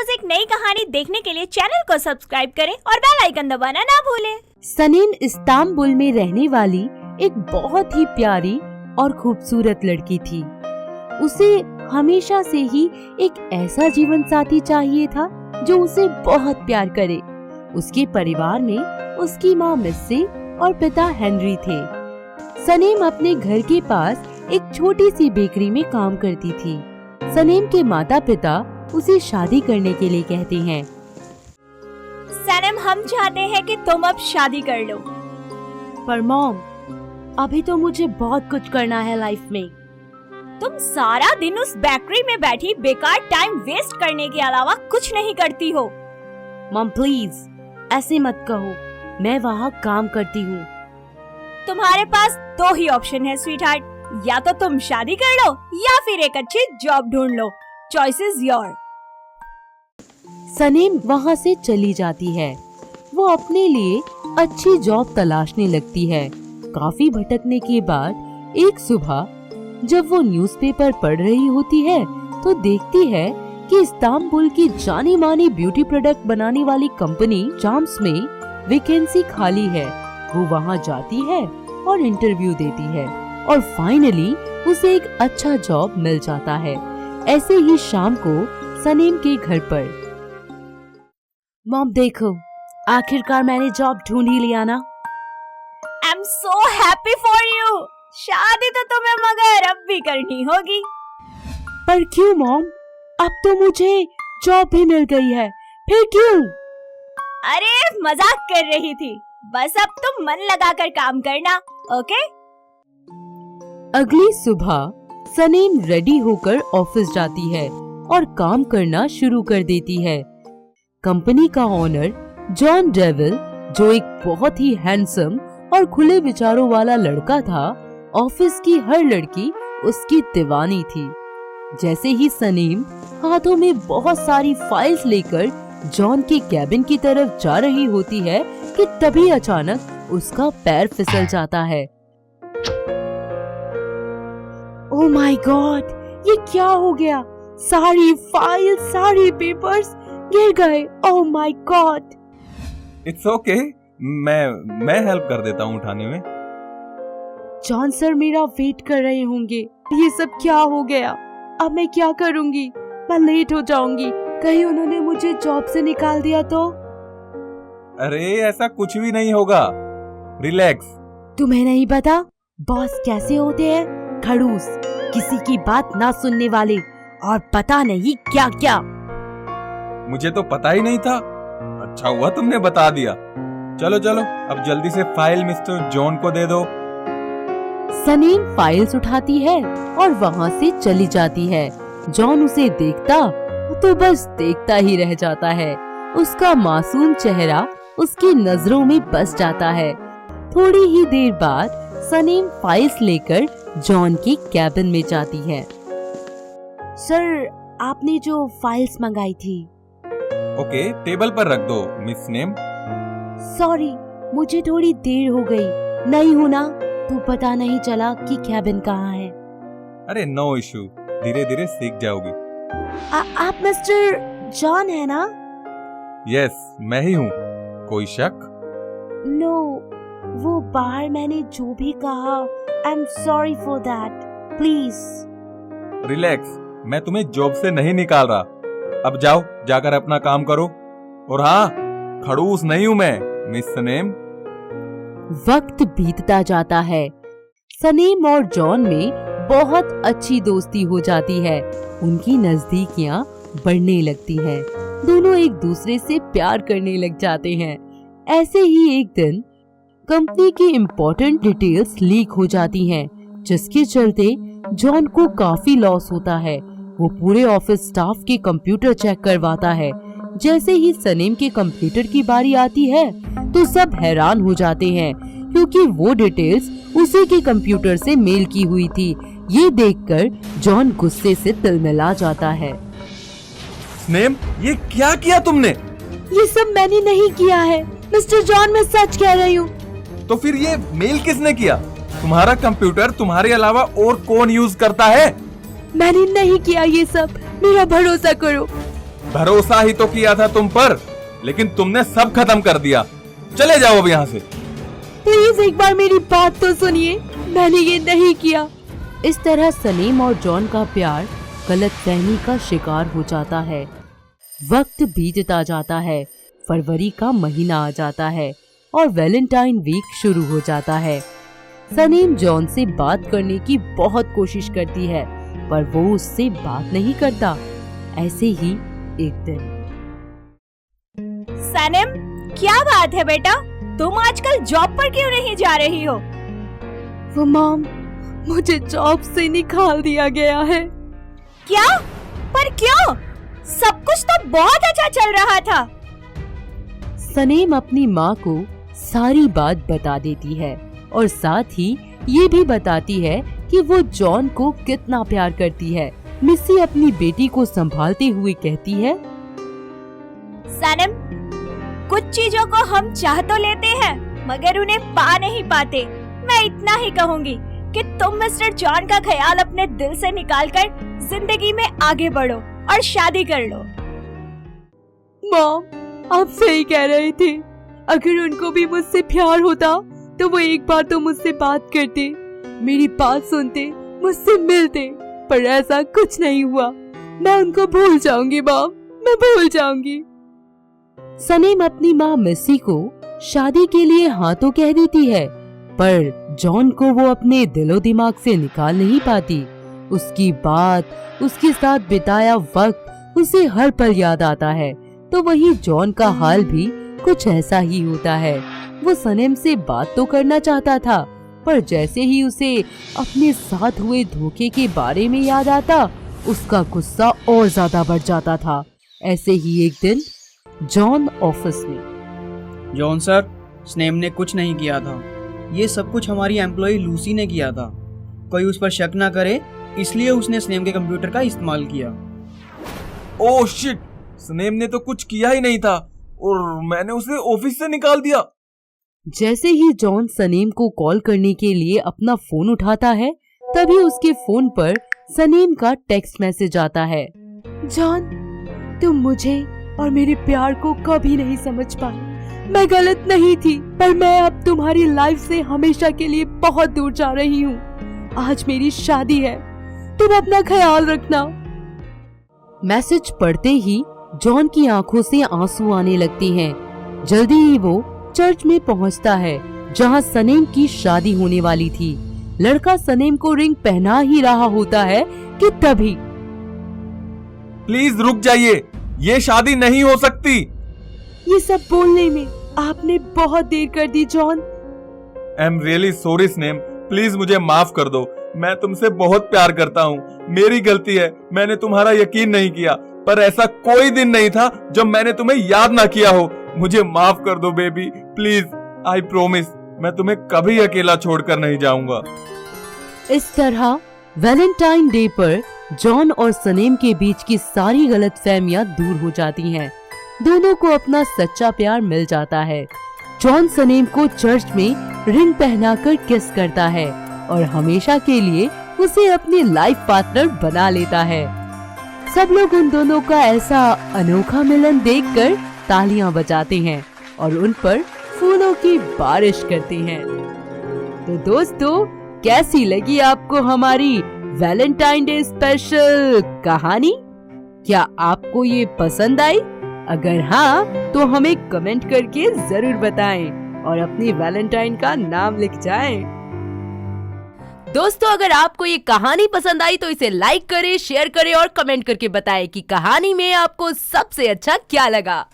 रोज एक नई कहानी देखने के लिए चैनल को सब्सक्राइब करें और बेल आइकन दबाना ना भूलें। सनीम इस्तांबुल में रहने वाली एक बहुत ही प्यारी और खूबसूरत लड़की थी। उसे हमेशा से ही एक ऐसा जीवन साथी चाहिए था जो उसे बहुत प्यार करे। उसके परिवार में उसकी माँ मिस्सी और पिता हेनरी थे। सनीम अपने घर के पास एक छोटी सी बेकरी में काम करती थी। सनीम के माता पिता उसे शादी करने के लिए कहते हैं। सनीम, हम चाहते हैं कि तुम अब शादी कर लो। पर मॉम, अभी तो मुझे बहुत कुछ करना है लाइफ में। तुम सारा दिन उस बेकरी में बैठी बेकार टाइम वेस्ट करने के अलावा कुछ नहीं करती हो। मॉम प्लीज ऐसे मत कहो, मैं वहाँ काम करती हूँ। तुम्हारे पास दो ही ऑप्शन है स्वीटहार्ट, या तो तुम शादी कर लो या फिर एक अच्छी जॉब ढूंढ लो। Choice is your. सनीम वहाँ से चली जाती है। वो अपने लिए अच्छी जॉब तलाशने लगती है। काफी भटकने के बाद एक सुबह जब वो न्यूज़पेपर पढ़ रही होती है तो देखती है कि इस्तांबुल की जानी मानी ब्यूटी प्रोडक्ट बनाने वाली कंपनी चाम्स में वैकेंसी खाली है। वो वहाँ जाती है और इंटरव्यू देती है और फाइनली उसे एक अच्छा जॉब मिल जाता है। ऐसे ही शाम को सनीम के घर पर। मॉम देखो, आखिरकार मैंने जॉब ढूंढ ही लिया ना। I am so happy for you. शादी तो तुम्हें मगर अब भी करनी होगी। पर क्यों मॉम? अब तो मुझे जॉब भी मिल गई है, फिर क्यों? अरे मजाक कर रही थी, बस अब तुम मन लगाकर काम करना, ओके? अगली सुबह सनीम रेडी होकर ऑफिस जाती है और काम करना शुरू कर देती है। कंपनी का ओनर जॉन डेविल, जो एक बहुत ही हैंडसम और खुले विचारों वाला लड़का था, ऑफिस की हर लड़की उसकी दीवानी थी। जैसे ही सनीम हाथों में बहुत सारी फाइल्स लेकर जॉन के कैबिन की तरफ जा रही होती है कि तभी अचानक उसका पैर फिसल जाता है। ओह माय गॉड, ये क्या हो गया? सारी फाइल्स, सारी पेपर्स गिर गए। Oh my God. It's okay, मैं हेल्प कर देता हूँ उठाने में। जॉन सर मेरा वेट कर रहे होंगे। ये सब क्या हो गया? अब मैं क्या करूँगी? मैं लेट हो जाऊंगी। कहीं उन्होंने मुझे जॉब से निकाल दिया तो? अरे ऐसा कुछ भी नहीं होगा, रिलैक्स। तुम्हें नहीं पता बॉस कैसे होते हैं? खड़ूस, किसी की बात ना सुनने वाले और पता नहीं क्या क्या। मुझे तो पता ही नहीं था। अच्छा हुआ तुमने बता दिया। चलो चलो, अब जल्दी से फाइल मिस्टर जॉन को दे दो। सनीम फाइल्स उठाती है और वहाँ से चली जाती है। जॉन उसे देखता तो बस देखता ही रह जाता है। उसका मासूम चेहरा उसकी नजरों में बस जाता है। थोड़ी ही देर बाद सनीम फाइल्स लेकर जॉन के कैबिन में जाती है। सर, आपने जो फाइल्स मंगाई थी। ओके, टेबल पर रख दो मिस नेम। सॉरी, मुझे थोड़ी देर हो गई। नहीं हूँ ना तो पता नहीं चला कि कैबिन कहाँ है। अरे नो इशू, धीरे धीरे सीख जाओगी। आप मिस्टर जॉन है ना? यस, मैं ही हूँ। कोई शक? नो, वो बाहर मैंने जो भी कहा, I am sorry for that, please. Relax, मैं तुम्हें जॉब से नहीं निकाल रहा। अब जाओ, जाकर अपना काम करो। और हाँ, खड़ूस नहीं हूँ मैं, मिस सनीम। वक्त बीतता जाता है। सनीम और जॉन में बहुत अच्छी दोस्ती हो जाती है। उनकी नजदीकियां बढ़ने लगती हैं। दोनों एक दूसरे से प्यार करने लग जाते हैं। ऐसे ही एक दिन कंपनी की इम्पोर्टेंट डिटेल्स लीक हो जाती हैं, जिसके चलते जॉन को काफी लॉस होता है। वो पूरे ऑफिस स्टाफ के कंप्यूटर चेक करवाता है। जैसे ही सनीम के कंप्यूटर की बारी आती है तो सब हैरान हो जाते हैं, क्योंकि वो डिटेल्स उसी के कंप्यूटर से मेल की हुई थी। ये देखकर जॉन गुस्से से तिलमिला जाता है। सनीम, ये क्या किया तुमने? ये सब मैंने नहीं किया है मिस्टर जॉन, मैं सच कह रही हूँ। तो फिर ये मेल किसने किया? तुम्हारा कंप्यूटर तुम्हारे अलावा और कौन यूज करता है? मैंने नहीं किया ये सब, मेरा भरोसा करो। भरोसा ही तो किया था तुम पर, लेकिन तुमने सब खत्म कर दिया। चले जाओ अब यहाँ से। प्लीज एक बार मेरी बात तो सुनिए, मैंने ये नहीं किया। इस तरह सलीम और जॉन का प्यार गलतफहमी का शिकार हो जाता है। वक्त बीतता जाता है, फरवरी का महीना आ जाता है और वैलेंटाइन वीक शुरू हो जाता है। सलीम जॉन से बात करने की बहुत कोशिश करती है, पर वो उससे बात नहीं करता। ऐसे ही एक दिन। सनम, क्या बात है बेटा, तुम आजकल जॉब पर क्यों नहीं जा रही हो? वो मॉम, मुझे जॉब से निकाल दिया गया है। क्या? पर क्यों? सब कुछ तो बहुत अच्छा चल रहा था। सलीम अपनी माँ को सारी बात बता देती है और साथ ही ये भी बताती है कि वो जॉन को कितना प्यार करती है। मिस्सी अपनी बेटी को संभालते हुए कहती है, सनम, कुछ चीजों को हम चाह तो लेते हैं मगर उन्हें पा नहीं पाते। मैं इतना ही कहूँगी कि तुम मिस्टर जॉन का ख्याल अपने दिल से निकालकर जिंदगी में आगे बढ़ो और शादी कर लो। मॉम, आप सही कह रहे थे। अगर उनको भी मुझसे प्यार होता तो वो एक बार तो मुझसे बात करते, मेरी बात सुनते, मुझसे मिलते, पर ऐसा कुछ नहीं हुआ। मैं उनको भूल जाऊंगी मॉम, मैं भूल जाऊंगी। सलीम अपनी माँ मिस्सी को शादी के लिए हाँ तो कह देती है, पर जॉन को वो अपने दिलो दिमाग से निकाल नहीं पाती। उसकी बात, उसके साथ बिताया वक्त उसे हर पल याद आता है। तो वही जॉन का हाल भी कुछ ऐसा ही होता है। वो सलीम से बात तो करना चाहता था, पर जैसे ही उसे अपने साथ हुए धोखे के बारे में याद आता, उसका गुस्सा और ज्यादा बढ़ जाता था। ऐसे ही एक दिन जॉन ऑफिस में। जॉन सर, स्नेम ने कुछ नहीं किया था। ये सब कुछ हमारी एम्प्लॉय लूसी ने किया था। कोई उस पर शक ना करे, इसलिए उसने स्नेम के कंप्यूटर का इस्तेमाल किया। ओह शिट, स्नेम ने तो कुछ किया ही नहीं था और मैंने उसे ऑफिस से निकाल दिया। जैसे ही जॉन सलीम को कॉल करने के लिए अपना फोन उठाता है, तभी उसके फोन पर सलीम का टेक्स्ट मैसेज आता है। जॉन, तुम मुझे और मेरे प्यार को कभी नहीं समझ पाई। मैं गलत नहीं थी, पर मैं अब तुम्हारी लाइफ से हमेशा के लिए बहुत दूर जा रही हूँ। आज मेरी शादी है, तुम अपना ख्याल रखना। मैसेज पढ़ते ही जॉन की आंखों से आंसू आने लगती हैं। जल्दी ही वो चर्च में पहुंचता है, जहां सलीम की शादी होने वाली थी। लड़का सलीम को रिंग पहना ही रहा होता है कि तभी प्लीज रुक जाइए, ये शादी नहीं हो सकती। ये सब बोलने में आपने बहुत देर कर दी John. I am really sorry स्नेम, प्लीज मुझे माफ कर दो। मैं तुमसे बहुत प्यार करता हूँ, मेरी गलती है, मैंने तुम्हारा यकीन नहीं किया। पर ऐसा कोई दिन नहीं था जब मैंने तुम्हें याद ना किया हो। मुझे माफ कर दो बेबी, प्लीज। आई प्रॉमिस, मैं तुम्हें कभी अकेला छोड़कर नहीं जाऊंगा। इस तरह वैलेंटाइन डे पर जॉन और सलीम के बीच की सारी गलतफहमियां दूर हो जाती हैं। दोनों को अपना सच्चा प्यार मिल जाता है। जॉन सलीम को चर्च में रिंग पहनाकर किस करता है और हमेशा के लिए उसे अपनी लाइफ पार्टनर बना लेता है। सब लोग उन दोनों का ऐसा अनोखा मिलन देखकर तालियां बजाते हैं और उन पर फूलों की बारिश करते हैं। तो दोस्तों, कैसी लगी आपको हमारी वैलेंटाइन डे स्पेशल कहानी? क्या आपको ये पसंद आई? अगर हाँ, तो हमें कमेंट करके जरूर बताएं और अपनी वैलेंटाइन का नाम लिख जाएं। दोस्तों, अगर आपको ये कहानी पसंद आई तो इसे लाइक करें, शेयर करें और कमेंट करके बताएं कि कहानी में आपको सबसे अच्छा क्या लगा।